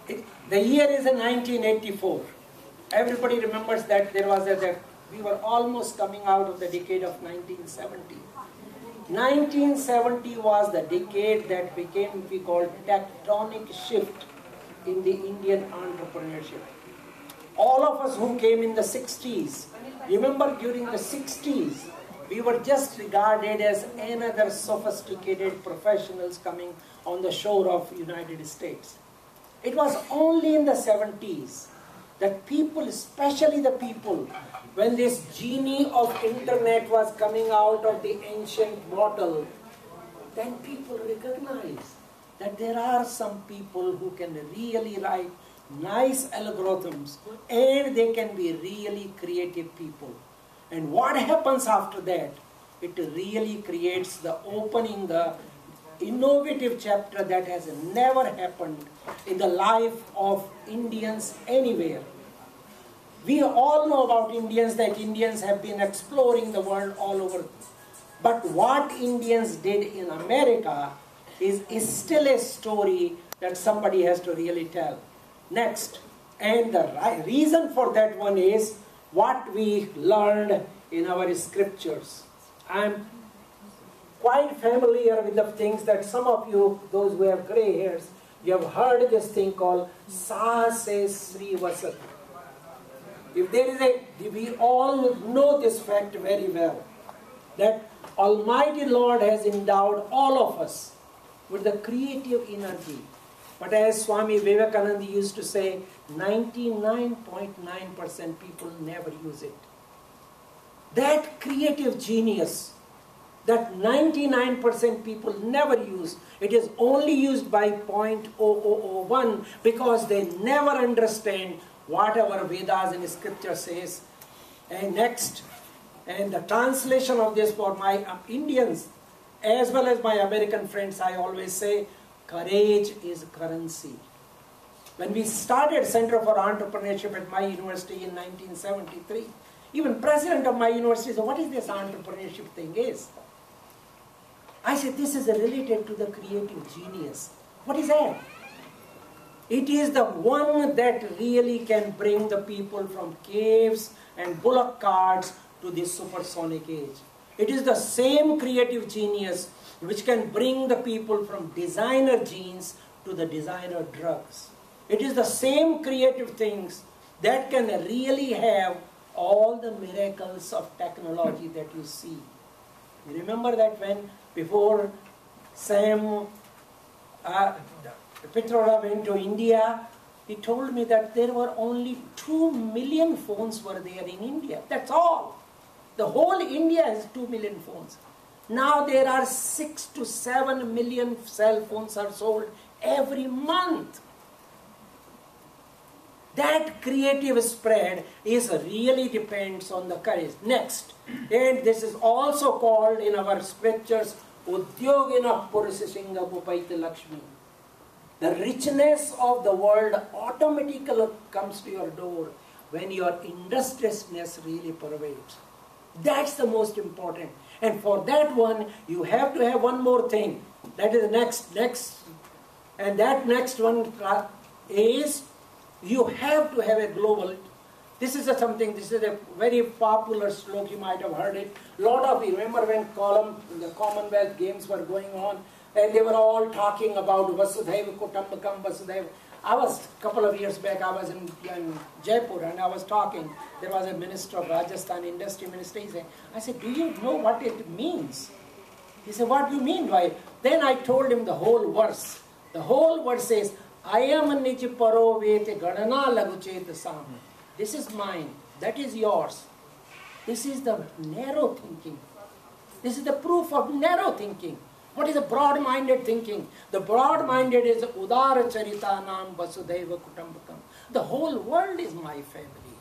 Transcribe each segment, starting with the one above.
The year is in 1984. Everybody remembers that we were almost coming out of the decade of 1970. 1970 was the decade that became, we call, tectonic shift in the Indian entrepreneurship. All of us who came in the 60s, remember during the 60s, we were just regarded as another sophisticated professionals coming on the shore of United States. It was only in the 70s that people, especially the people, when this genie of internet was coming out of the ancient bottle, then people recognized that there are some people who can really write nice algorithms and they can be really creative people. And what happens after that? It really creates the opening, the innovative chapter that has never happened in the life of Indians anywhere. We all know about Indians, that Indians have been exploring the world all over. But what Indians did in America is still a story that somebody has to really tell. Next, and the reason for that one is what we learned in our scriptures. I'm quite familiar with the things that some of you, those who have gray hairs, you have heard this thing called Sahase Sri Vasat. If there is we all know this fact very well, that Almighty Lord has endowed all of us with the creative energy. But as Swami Vivekananda used to say, 99.9% people never use it. That creative genius, that 99% people never use, it is only used by 0.0001 because they never understand what our Vedas and Scripture says. And next, and the translation of this for my Indians as well as my American friends, I always say, courage is currency. When we started Center for Entrepreneurship at my university in 1973, even president of my university said, what is this entrepreneurship thing is? I said, this is related to the creative genius. What is that? It is the one that really can bring the people from caves and bullock carts to this supersonic age. It is the same creative genius which can bring the people from designer jeans to the designer drugs. It is the same creative things that can really have all the miracles of technology that you see. You remember that when before Sam Pitroda went to India, he told me that there were only 2 million phones were there in India. That's all. The whole India has 2 million phones. Now there are 6 to 7 million cell phones are sold every month. That creative spread is really depends on the courage. Next, and this is also called in our scriptures, Udyogina Purusashinga Bupaita Lakshmi. The richness of the world automatically comes to your door when your industriousness really pervades. That's the most important. And for that one, you have to have one more thing. That is the next. And that next one is you have to have a global. This is a very popular slogan, you might have heard it. Lot of you remember when the Commonwealth Games were going on, and they were all talking about Vasudhaiva Kutumbakam Vasudhaiva. I was, a couple of years back, I was in Jaipur and I was talking. There was a minister of Rajasthan, industry minister. I said, do you know what it means? He said, what do you mean by it? Then I told him the whole verse. The whole verse says, I am a nij paro vete gadana laguchet sam. This is mine. That is yours. This is the narrow thinking. This is the proof of narrow thinking. What is a broad-minded thinking? The broad-minded is Udara Charita Nam Vasudhaiva Kutumbakam. The whole world is my family.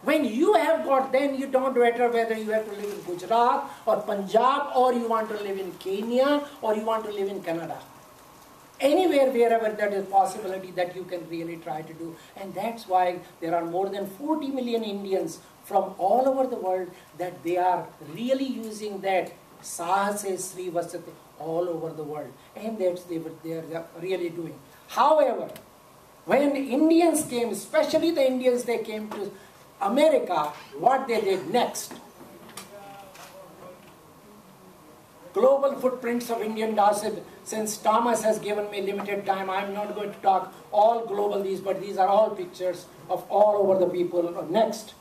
When you have got, then you don't matter whether you have to live in Gujarat or Punjab or you want to live in Kenya or you want to live in Canada. Anywhere, wherever that is possibility that you can really try to do. And that's why there are more than 40 million Indians from all over the world that they are really using that Sahase Sri Vasate all over the world. And that's they are really doing. However, When Indians came, especially the Indians, they came to America, what they did next? Global footprints of Indian entrepreneurship. Since Thomas has given me limited time, I'm not going to talk all global these, but these are all pictures of all over the people. Next.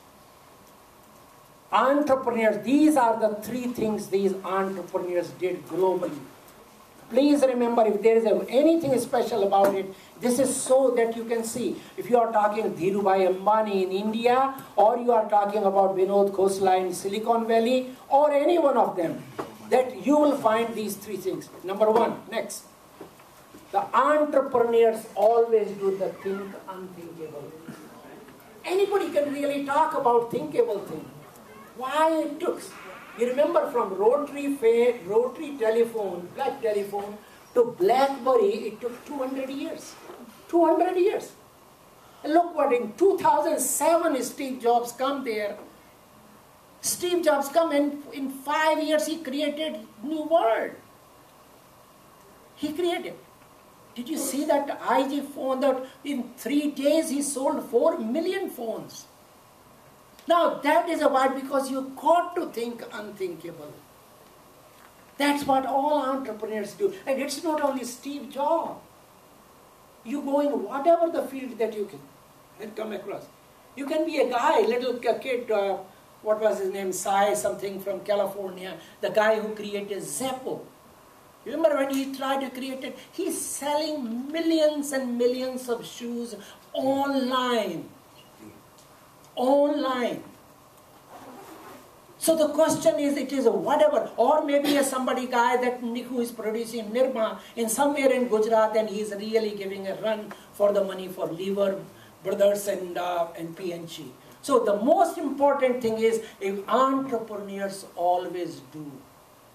Entrepreneurs, these are the three things these entrepreneurs did globally. Please remember, if there is anything special about it, this is so that you can see. If you are talking Dhirubhai Ambani in India, or you are talking about Vinod Khosla in Silicon Valley, or any one of them, that you will find these three things. Number one, next. The entrepreneurs always do the think unthinkable. Anybody can really talk about thinkable thing. Why it took? You remember from rotary telephone, black telephone, to BlackBerry, it took 200 years. 200 years. And look what, in 2007, Steve Jobs come there. Steve Jobs come and in 5 years he created new world. He created. Did you see that IG phone that in 3 days he sold 4 million phones? Now that is about because you got to think unthinkable. That's what all entrepreneurs do. And it's not only Steve Jobs. You go in whatever the field that you can come across. You can be a guy, little kid, what was his name, Sai something from California, the guy who created Zeppo. Remember when he tried to create it? He's selling millions and millions of shoes online. Online. So the question is, it is a whatever, or maybe a somebody guy that who is producing Nirma in somewhere in Gujarat, and he is really giving a run for the money for Lever Brothers and P&G. So the most important thing is, if entrepreneurs always do.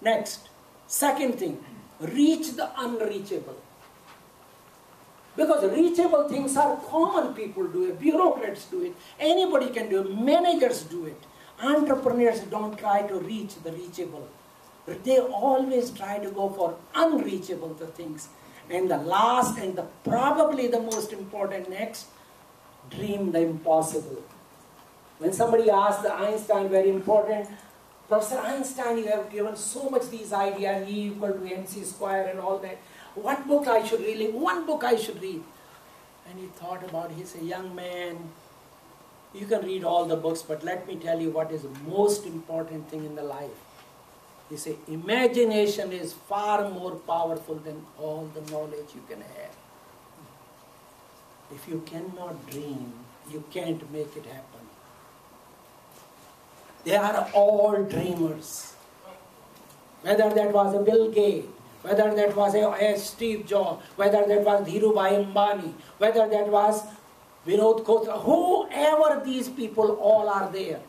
Next, second thing, reach the unreachable. Because reachable things are common, people do it, bureaucrats do it, anybody can do it, managers do it. Entrepreneurs don't try to reach the reachable. They always try to go for unreachable things. And the last and probably the most important next, dream the impossible. When somebody asks the Einstein, very important, Professor Einstein, you have given so much these ideas, E equal to mc square and all that. What book I should read? One book I should read. And he thought about it. He said, young man, you can read all the books, but let me tell you what is the most important thing in the life. He said, imagination is far more powerful than all the knowledge you can have. If you cannot dream, you can't make it happen. They are all dreamers. Whether that was a Bill Gates, whether that was a Steve Jobs, whether that was Dhirubhai Ambani, whether that was Vinod Khosla, whoever these people all are there.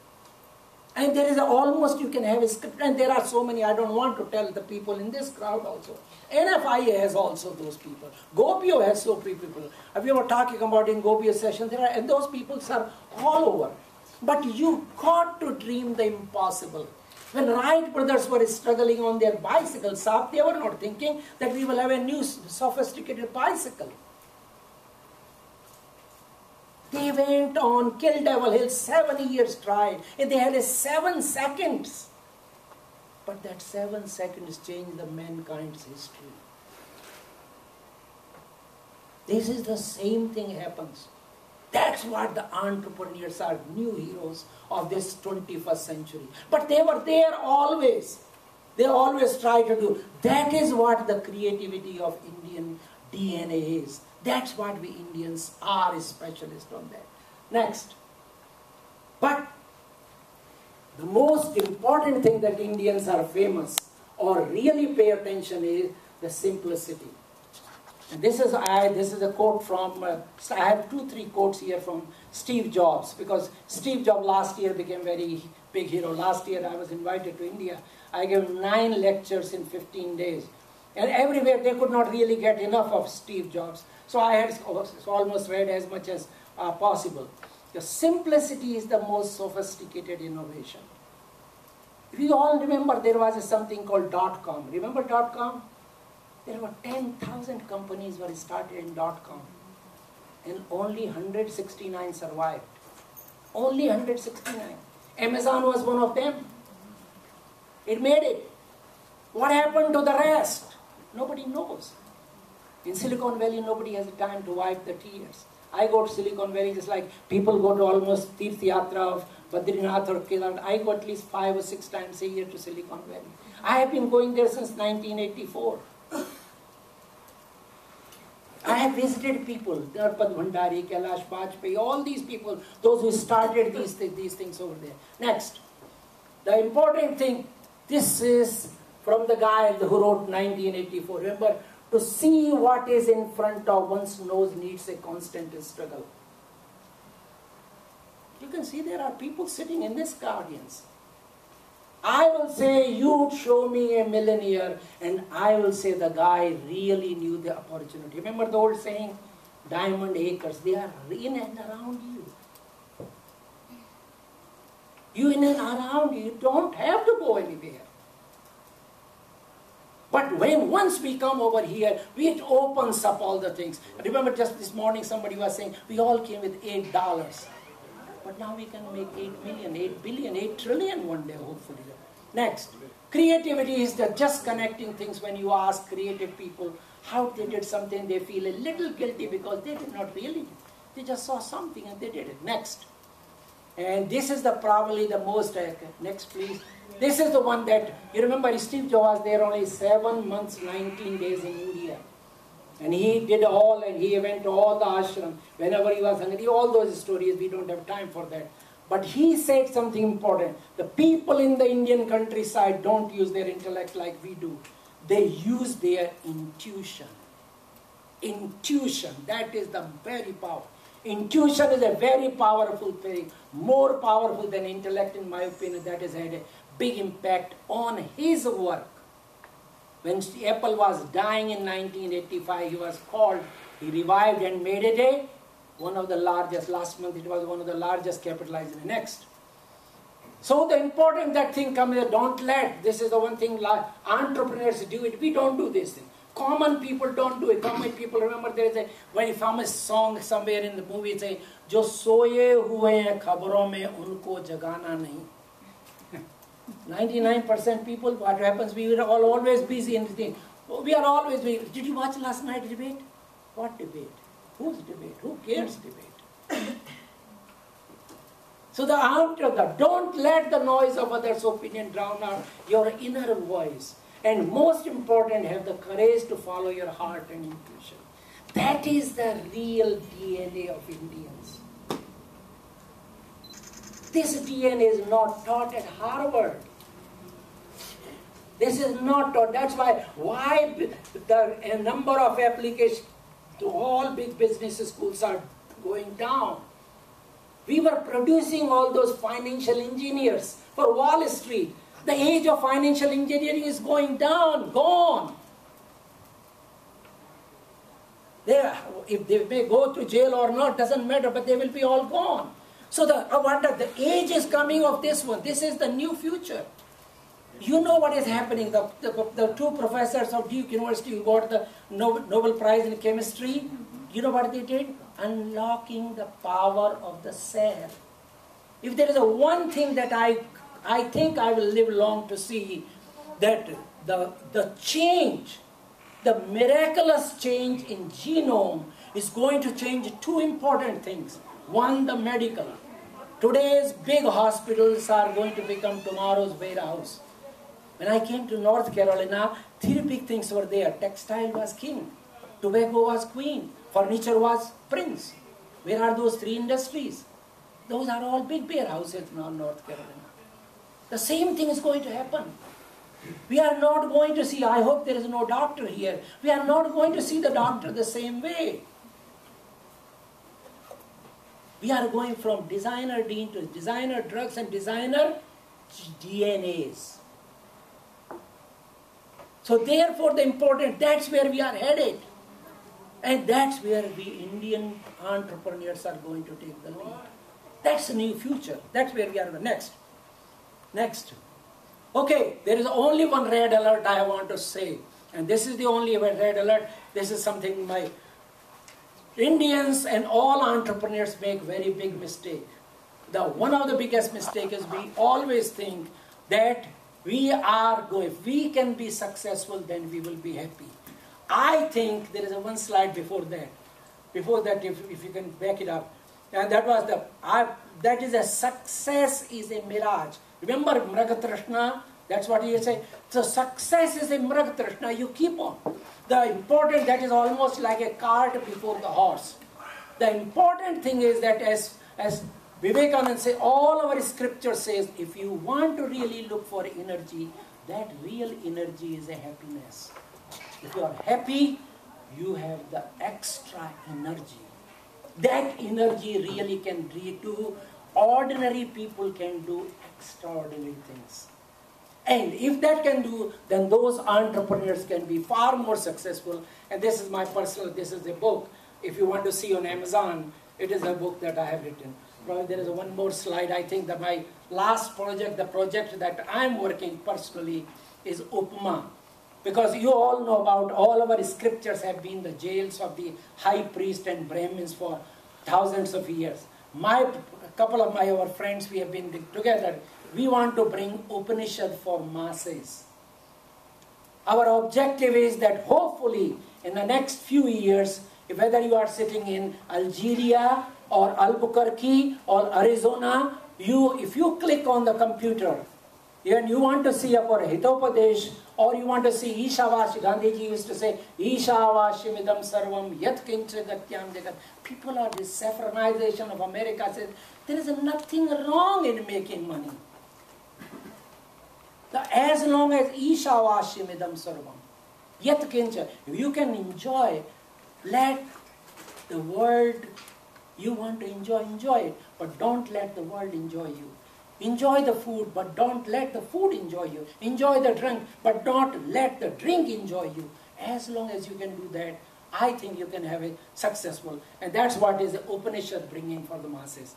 And there is almost, you can have a script, and there are so many, I don't want to tell the people in this crowd also. NFIA has also those people. GOPIO has so many people. We were talking about in GOPIO session, and those people are all over. But you got to dream the impossible. When Wright brothers were struggling on their bicycles, they were not thinking that we will have a new sophisticated bicycle. They went on, Kill Devil Hill, 7 years tried, and they had a 7 seconds. But that 7 seconds changed the mankind's history. This is the same thing happens. That's what the entrepreneurs are, new heroes of this 21st century. But they were there always. They always try to do. That is what the creativity of Indian DNA is. That's what we Indians are specialists on that. Next. But the most important thing that Indians are famous or really pay attention is the simplicity. And this is a quote from, I have 2-3 quotes here from Steve Jobs, because Steve Jobs last year became very big hero. Last year I was invited to India. I gave 9 lectures in 15 days. And everywhere they could not really get enough of Steve Jobs. So I had almost read as much as possible. The simplicity is the most sophisticated innovation. If you all remember, there was something called .com. Remember .com? There were 10,000 companies were started in .com. and only 169 survived. Only 169. Amazon was one of them. It made it. What happened to the rest? Nobody knows. In Silicon Valley, nobody has the time to wipe the tears. I go to Silicon Valley just like people go to almost Tirth Yatra of Badrinath or Kedarnath. I go at least 5 or 6 times a year to Silicon Valley. I have been going there since 1984. I have visited people, Dharpad Bhandari, Kailash Bajpayee, all these people, those who started these things over there. Next, the important thing, this is from the guy who wrote 1984. Remember, to see what is in front of one's nose needs a constant struggle. You can see there are people sitting in this audience. I will say, you show me a millionaire, and I will say the guy really knew the opportunity. Remember the old saying, diamond acres, they are in and around you. You in and around you, you don't have to go anywhere. But once we come over here, it opens up all the things. Remember just this morning somebody was saying, we all came with $8. But now we can make 8 million, 8 billion, 8 trillion one day, hopefully. Next, creativity is just connecting things. When you ask creative people how they did something, they feel a little guilty because they did not really. They just saw something and they did it. Next. And this is probably the most, next please. This is the one that, you remember Steve Jobs was there only 7 months, 19 days in India. And he did all, and he went to all the ashram, whenever he was hungry, all those stories, we don't have time for that. But he said something important. The people in the Indian countryside don't use their intellect like we do. They use their intuition. Intuition, that is the very power. Intuition is a very powerful thing, more powerful than intellect in my opinion. That has had a big impact on his work. When Apple was dying in 1985, he was called, he revived and made it one of the largest, last month it was one of the largest capitalized in the next. So the important that thing comes here, don't let, this is the one thing entrepreneurs do it, we don't do this thing. Common people don't do it. Common people, remember there is a very famous song somewhere in the movie, it says, Jo soye hue hain khabaron mein unko jagana nahi. 99% people, what happens, we are all always busy in the thing. We are always busy. Did you watch last night's debate? What debate? Whose debate? Who cares debate? So the answer, don't let the noise of others' opinion drown out your inner voice. And most important, have the courage to follow your heart and intuition. That is the real DNA of Indians. This DNA is not taught at Harvard. This is not taught. That's why a number of applications to all big business schools are going down. We were producing all those financial engineers for Wall Street. The age of financial engineering is going down, gone. If they may go to jail or not, doesn't matter, but they will be all gone. So the age is coming of this one. This is the new future. You know what is happening. The two professors of Duke University who got the Nobel Prize in chemistry, you know what they did? Unlocking the power of the cell. If there is one thing that I think I will live long to see, that the change, the miraculous change in genome is going to change two important things. One, the medical. Today's big hospitals are going to become tomorrow's warehouse. When I came to North Carolina, 3 big things were there. Textile was king, tobacco was queen, furniture was prince. Where are those 3 industries? Those are all big warehouses now in North Carolina. The same thing is going to happen. We are not going to see, I hope there is no doctor here, we are not going to see the doctor the same way. We are going from designer D to designer drugs and designer DNAs. So therefore the important, that's where we are headed. And that's where we Indian entrepreneurs are going to take the lead. That's the new future. That's where we are. Next. Okay, there is only one red alert I want to say. And this is the only red alert. This is something my Indians and all entrepreneurs make very big mistake. One of the biggest mistake is we always think that if we can be successful, then we will be happy. I think there is one slide before that. Before that, if you can back it up. And that was that is a success is a mirage. Remember Mragatrishna? That's what he said. So success is a Mragatrishna. You keep on. The important, that is almost like a cart before the horse. The important thing is that as Vivekananda says, all our scripture says, if you want to really look for energy, that real energy is a happiness. If you are happy, you have the extra energy. That energy really can lead to ordinary people can do extraordinary things. And if that can do, then those entrepreneurs can be far more successful. And this is my personal, this is a book. If you want to see on Amazon, it is a book that I have written. Probably there is one more slide. I think that my last project, the project that I'm working personally is Upma. Because you all know about all our scriptures have been the jails of the high priest and Brahmins for thousands of years. A couple of our friends, we have been together. We want to bring Upanishad for masses. Our objective is that hopefully in the next few years, whether you are sitting in Algeria or Albuquerque or Arizona, if you click on the computer and you want to see about Hitopadesh, or you want to see Ishavashi, Gandhiji used to say, Ishavashim idam sarvam yat kincha gatyam jagat. People are, this saffronization of America says, there is nothing wrong in making money. As long as Ishavashim idam sarvam yat kincha, if you can enjoy, let the world, you want to enjoy it, but don't let the world enjoy you. Enjoy the food, but don't let the food enjoy you. Enjoy the drink, but don't let the drink enjoy you. As long as you can do that, I think you can have a successful. And that's what is the Upanishad bringing for the masses.